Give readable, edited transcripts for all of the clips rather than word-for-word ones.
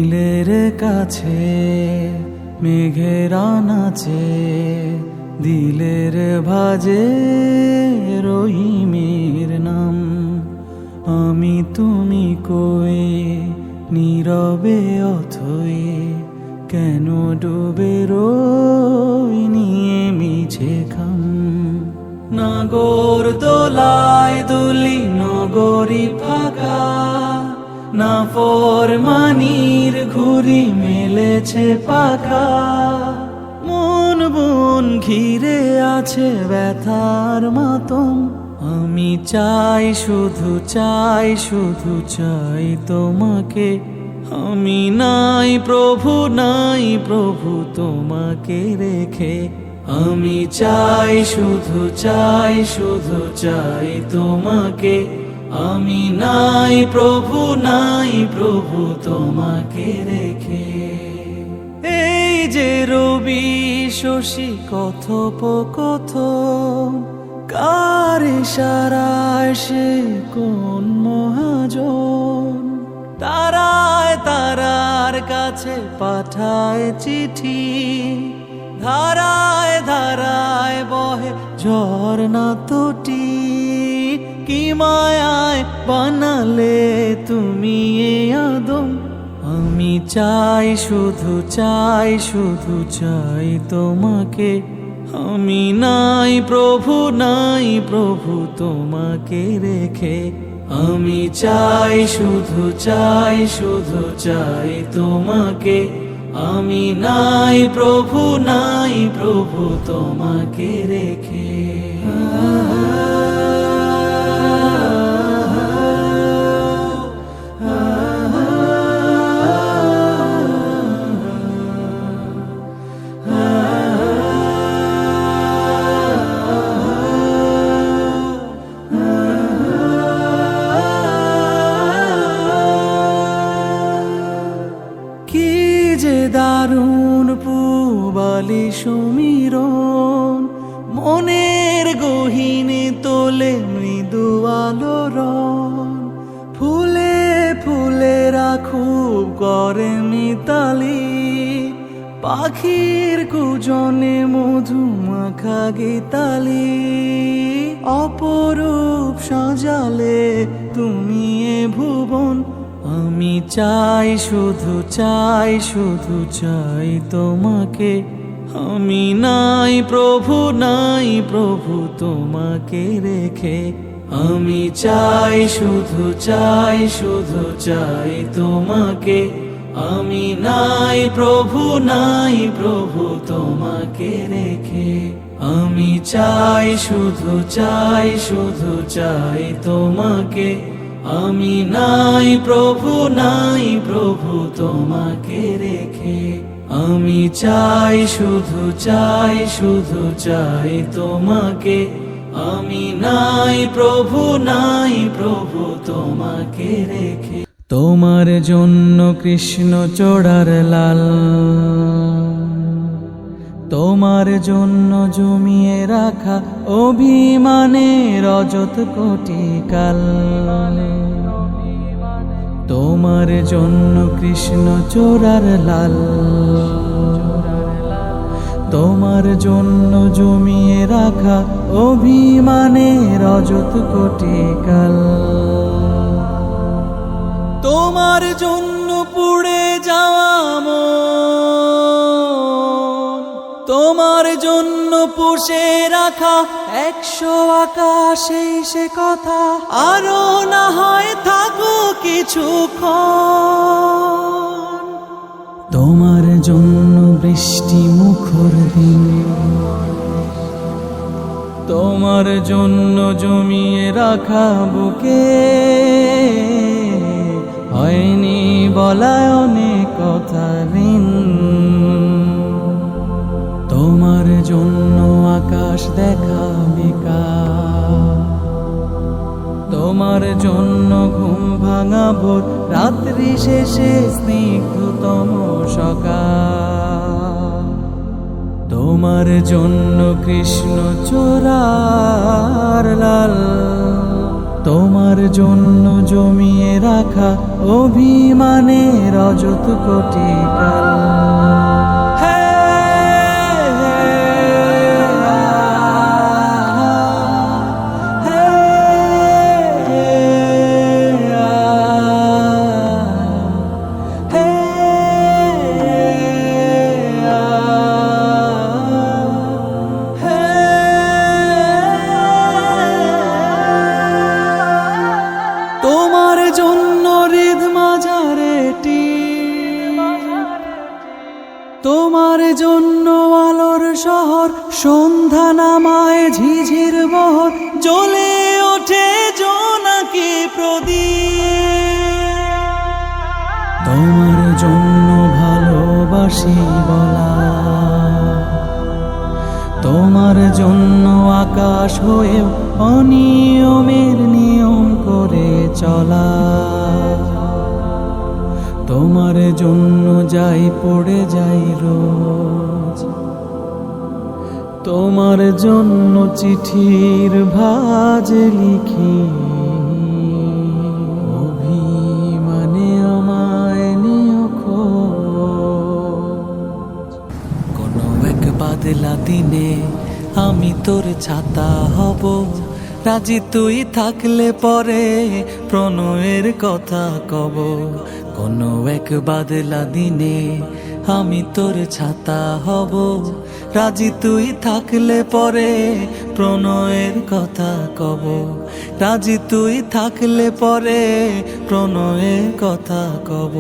দিলের কাছে মেঘেরা নাচে, দিলের ভাজে রহিমের নাম। আমি তুমি কই নীরবে অথই, কেন ডুবে রই নিয়ে মিছে খাম। নাগর দোলায় দুলি নগরী ফাঁকা, না ফরমানির ঘুরি মেলেছে পাখা। মন বন ঘিরে আছে ব্যথার মাতম, আমি চাই শুধু চাই শুধু চাই তোমাকে। আমি নাই প্রভু নাই প্রভু তোমাকে রেখে, আমি চাই শুধু চাই শুধু চাই তোমাকে। আমি নাই প্রভু তোমাকে রেখে। এই যে রবি শশী কথোপকথন, কার ইশারায় সে কোন মহাজন। তারায় তারার কাছে পাঠায় চিঠি, ধারায় ধারায় বহে ঝরনা তটি। কি মায়ায় বানালে তুমি এ আদম, আমি চাই শুধু চাই শুধু চাই তোমাকে। আমি নাই প্রভু তোমাকে রেখে, আমি চাই শুধু চাই শুধু চাই তোমাকে। আমি নাই প্রভু তোমাকে রেখে। কি যে দারুণ পূবালি সুমিরন, মনের গহীনে তোলে মৃদু আলোড়ন। ফুলে ফুলে খুব করে মিতালি, পাখির কুজনে মধু মাখা গীতালি। অপরূপ সাজালে তুমি এ ভুবন, আমি চাই শুধু চাই শুধু চাই তোমাকে। আমি নাই প্রভু তোমাকে রেখে, আমি চাই শুধু চাই শুধু চাই তোমাকে। আমি নাই প্রভু তোমাকে রেখে, আমি চাই শুধু চাই শুধু চাই তোমাকে। আমি নাই প্রভু তোমাকে রেখে, আমি চাই শুধু চাই শুধু চাই তোমাকে। আমি নাই প্রভু তোমাকে রেখে। তোমার জন্য কৃষ্ণ চূড়ার লাল, তোমার জন্য জমিয়ে রাখা অভিমানের অযত কোটি কাল। তোমার জন্য কৃষ্ণ চূড়ার লাল, তোমার জন্য জমিয়ে রাখা অভিমানের অযত কোটি কাল। তোমার জন্য পুড়ে যাওয়া মন, তোমার জন্য পুষে রাখা 100 আকাশে সে কথা। আরো না হয় থাকো কিছুক্ষণ, তোমার জন্য বৃষ্টি মুখর দিন, তোমার জন্য জমিয়ে রাখা বুকে হয়নি বলায় অনেক কথা ঋণ। তোমার জন্য আকাশ দেখা বেকার, তোমার জন্য ঘুম ভাঙা ভোর, রাত্রি শেষে স্নিগ্ধতম সকাল। তোমার জন্য কৃষ্ণ চূড়ার লাল, তোমার জন্য জমিয়ে রাখা অভিমানের অযত কোটি কাল। তোমার জন্য হৃদ মাঝারেটি, তোমার জন্য আলোর শহর, সন্ধ্যা নামায় ঝিঝির বহর, জ্বলে ওঠে জোনাকি প্রদীপ। তোমার জন্য ভালোবাসি বলা, তোমার জন্য আকাশ হয়েও অনিয়মের নিয়ম করে চলা। তোমার জন্য যাই পড়ে যাই রোজ, তোমার জন্য চিঠির ভাজ লিখি, অভিমানে আমায় নিও খোঁজ। কোনো এক বাদলা দিনে আমি তোর ছাতা হব, রাজি তুই থাকলে পরে প্রণয়ের কথা কব। কোনো এক বাদলা দিনে আমি তোর ছাতা হব, রাজি তুই থাকলে পরে প্রণয়ের কথা কব। রাজি তুই থাকলে পরে প্রণয়ের কথা কব।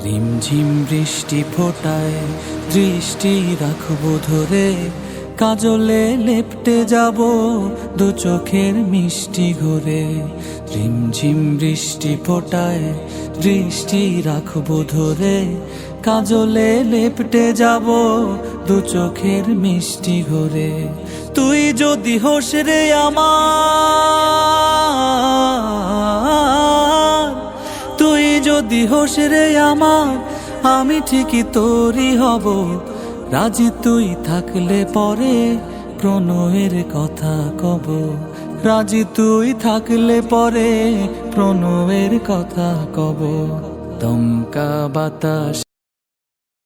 রিমঝিম বৃষ্টি ফোটায় দৃষ্টি রাখবো ধরে, কাজলে লেপটে যাব দু চোখের মিষ্টি ঘরে। রিমঝিম বৃষ্টি ফোটায় দৃষ্টি রাখবো ধরে, কাজলে লেপটে যাব দু চোখের মিষ্টি ঘরে। তুই যদি হোস রে আমার, তুই যদি হোস রে আমার, আমি ঠিকই তোরই হব। রাজি তুই থাকলে পরে প্রণয়ের কথা কব। রাজি তুই থাকলে পরে প্রণয়ের কথা কব। দমকা বাতাস